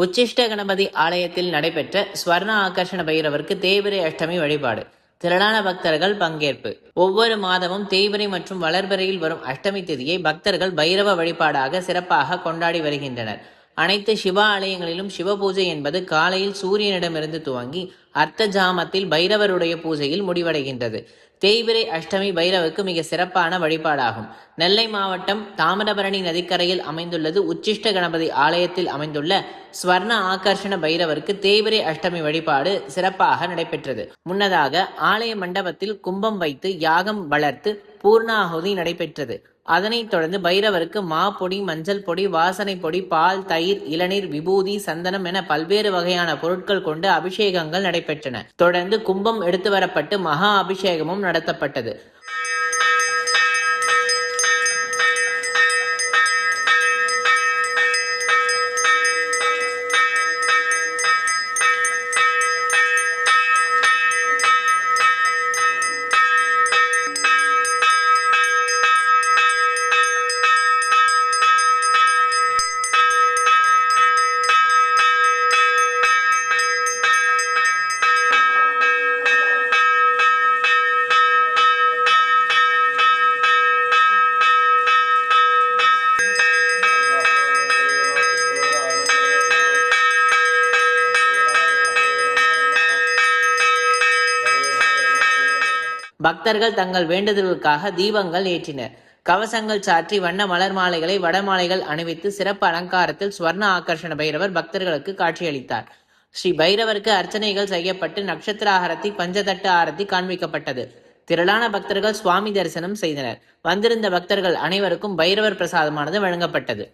உச்சிஷ்ட கணபதி ஆலயத்தில் நடைபெற்ற ஸ்வர்ண ஆகர்ஷண பைரவருக்கு தேய்பிறை அஷ்டமி வழிபாடு. திரளான பக்தர்கள் பங்கேற்பு. ஒவ்வொரு மாதமும் தேய்பிறை மற்றும் வளர்பிறையில் வரும் அஷ்டமி திதியை பக்தர்கள் பைரவ வழிபாடாக சிறப்பாக கொண்டாடி வருகின்றனர். அனைத்து சிவ ஆலயங்களிலும் சிவ பூஜை என்பது காலையில் சூரியனிடமிருந்து துவங்கி அர்த்த ஜாமத்தில் பைரவருடைய பூஜையில் முடிவடைகின்றது. தேய்பிறை அஷ்டமி பைரவுக்கு மிக சிறப்பான வழிபாடாகும். நெல்லை மாவட்டம் தாமிரபரணி நதிக்கரையில் அமைந்துள்ளது உச்சிஷ்ட கணபதி ஆலயத்தில் அமைந்துள்ள ஸ்வர்ண ஆகர்ஷண பைரவருக்கு தேய்பிறை அஷ்டமி வழிபாடு சிறப்பாக நடைபெற்றது. முன்னதாக ஆலய மண்டபத்தில் கும்பம் வைத்து யாகம் வளர்த்து பூர்ணாகுதி நடைபெற்றது. அதனைத் தொடர்ந்து பைரவருக்கு மா பொடி, மஞ்சள் பொடி, வாசனை பொடி, பால், தயிர், இளநீர், விபூதி, சந்தனம் என பல்வேறு வகையான பொருட்கள் கொண்டு அபிஷேகங்கள் நடைபெற்றன. தொடர்ந்து கும்பம் எடுத்து வரப்பட்டு மகா அபிஷேகமும் நடத்தப்பட்டது. பக்தர்கள் தங்கள் வேண்டுதலுக்காக தீபங்கள் ஏற்றினர். கவசங்கள் சாற்றி வண்ண மலர் மாலைகளை வடமாலைகள் அணிவித்து சிறப்பு அலங்காரத்தில் ஸ்வர்ண ஆகர்ஷண பைரவர் பக்தர்களுக்கு காட்சியளித்தார். ஸ்ரீ பைரவருக்கு அர்ச்சனைகள் செய்யப்பட்டு நட்சத்திர ஆரத்தி, பஞ்சதட்டு ஆரத்தி காண்பிக்கப்பட்டது. திரளான பக்தர்கள் சுவாமி தரிசனம் செய்தனர். வந்திருந்த பக்தர்கள் அனைவருக்கும் பைரவர் பிரசாதமானது வழங்கப்பட்டது.